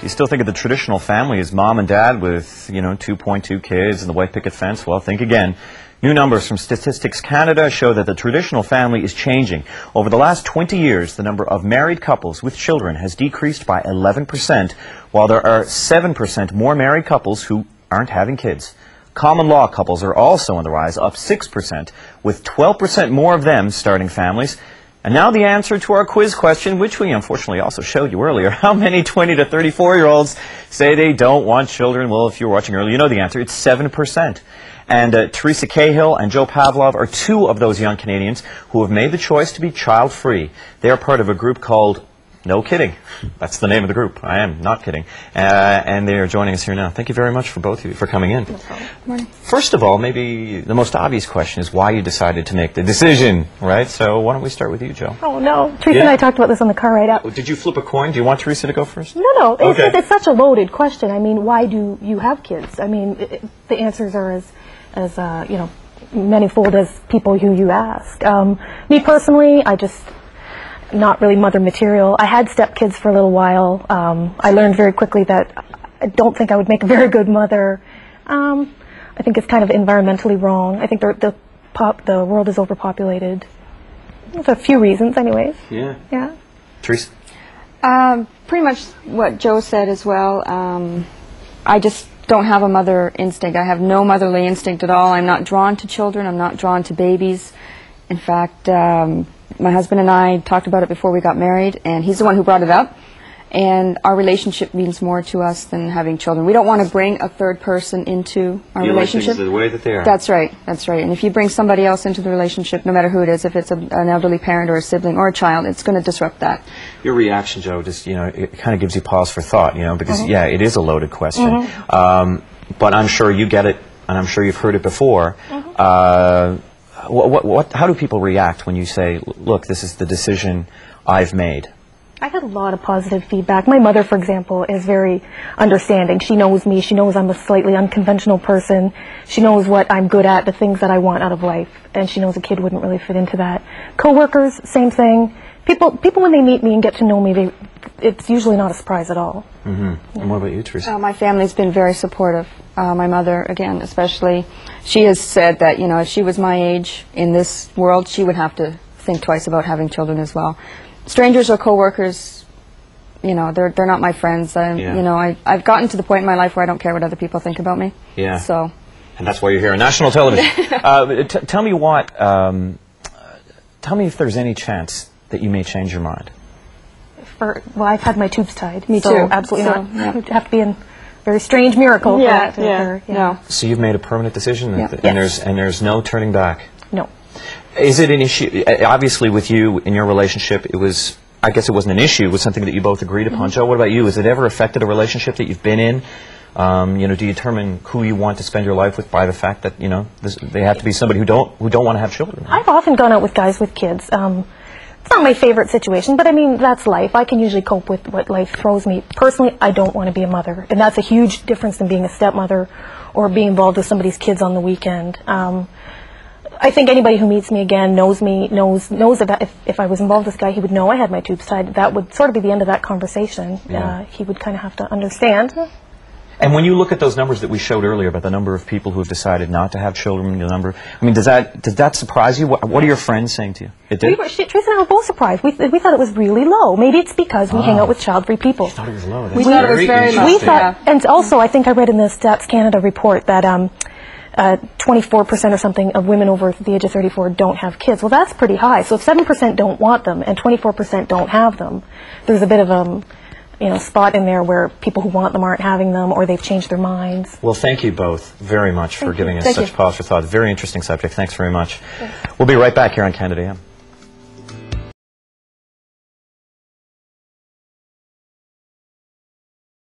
you still think of the traditional family as mom and dad with, 2.2 kids and the white picket fence. Well, think again. New numbers from Statistics Canada show that the traditional family is changing. Over the last 20 years, the number of married couples with children has decreased by 11%, while there are 7% more married couples who aren't having kids. Common law couples are also on the rise, up 6%, with 12% more of them starting families. And now the answer to our quiz question, which we unfortunately also showed you earlier. How many 20 to 34-year-olds say they don't want children? Well, if you were watching earlier, you know the answer. It's 7%. And Theresa Cahill and Joe Pavlov are two of those young Canadians who have made the choice to be child-free. They are part of a group called No Kidding. That's the name of the group. I am not kidding. And they are joining us here now. Thank you very much for both of you for coming in. No problem. Good morning. First of all, maybe the most obvious question is why you decided to make the decision, right? So why don't we start with you, Joe? Oh, no. Teresa and I talked about this on the car ride up. Did you flip a coin? Do you want Teresa to go first? No. Okay. It's such a loaded question. I mean, why do you have kids? I mean, the answers are as manifold as people who you ask. Me personally, not really mother material. I had stepkids for a little while. I learned very quickly that I don't think I would make a very good mother. I think it's kind of environmentally wrong. I think the world is overpopulated. There's a few reasons, anyways. Yeah. Teresa? Pretty much what Joe said as well. I just don't have a mother instinct. I have no motherly instinct at all. I'm not drawn to children. I'm not drawn to babies. In fact, my husband and I talked about it before we got married, and he's the one who brought it up. And our relationship means more to us than having children. We don't want to bring a third person into our relationship. Like things the way that they are. That's right. And if you bring somebody else into the relationship, no matter who it is, if it's an elderly parent or a sibling or a child, it's going to disrupt that. Your reaction, Joe, just it kind of gives you pause for thought, because it is a loaded question. But I'm sure you get it, and I'm sure you've heard it before. How do people react when you say, "Look, this is the decision I've made"? I had a lot of positive feedback. My mother, for example, is very understanding. She knows me. She knows I'm a slightly unconventional person. She knows what I'm good at, the things that I want out of life, and she knows a kid wouldn't really fit into that. Coworkers, same thing. People when they meet me and get to know me, it's usually not a surprise at all. And what about you, Teresa? My family's been very supportive. My mother, again, especially, she has said that if she was my age in this world, she would have to think twice about having children as well. Strangers or coworkers, they're not my friends. I've gotten to the point in my life where I don't care what other people think about me. Yeah. So. And that's why you're here on national television. Tell me if there's any chance that you may change your mind. Well, I've had my tubes tied. Me so too. Absolutely So, not. yeah. It would have to be a very strange miracle for that to occur. No. So you've made a permanent decision, Yeah. and there's no turning back. No. Is it an issue? Obviously, with you in your relationship, I guess it wasn't an issue. It was something that you both agreed upon. Joe, what about you? Has it ever affected a relationship that you've been in? Do you determine who you want to spend your life with by the fact that they have to be somebody who don't want to have children? I've often gone out with guys with kids. It's not my favorite situation, but I mean, that's life. I can usually cope with what life throws me. Personally, I don't want to be a mother, and that's a huge difference than being a stepmother or being involved with somebody's kids on the weekend. I think anybody who meets me again knows that if I was involved with this guy, he would know I had my tubes tied. That would sort of be the end of that conversation. Yeah. He would kind of have to understand. And when you look at those numbers that we showed earlier about the number of people who have decided not to have children, does that surprise you? What are your friends saying to you? It did? Teresa and I were both surprised. We thought it was really low. Maybe it's because we hang out with child-free people. You thought it was low. We thought it was very low. We thought, and also I think I read in the Stats Canada report that 24% or something of women over the age of 34 don't have kids. Well, that's pretty high. So if 7% don't want them and 24% don't have them, there's a bit of spot in there where people who want them aren't having them, or they've changed their minds. Well, thank you both very much for giving us such pause for thought. Very interesting subject. Thanks very much. Thanks. We'll be right back here on Canada AM.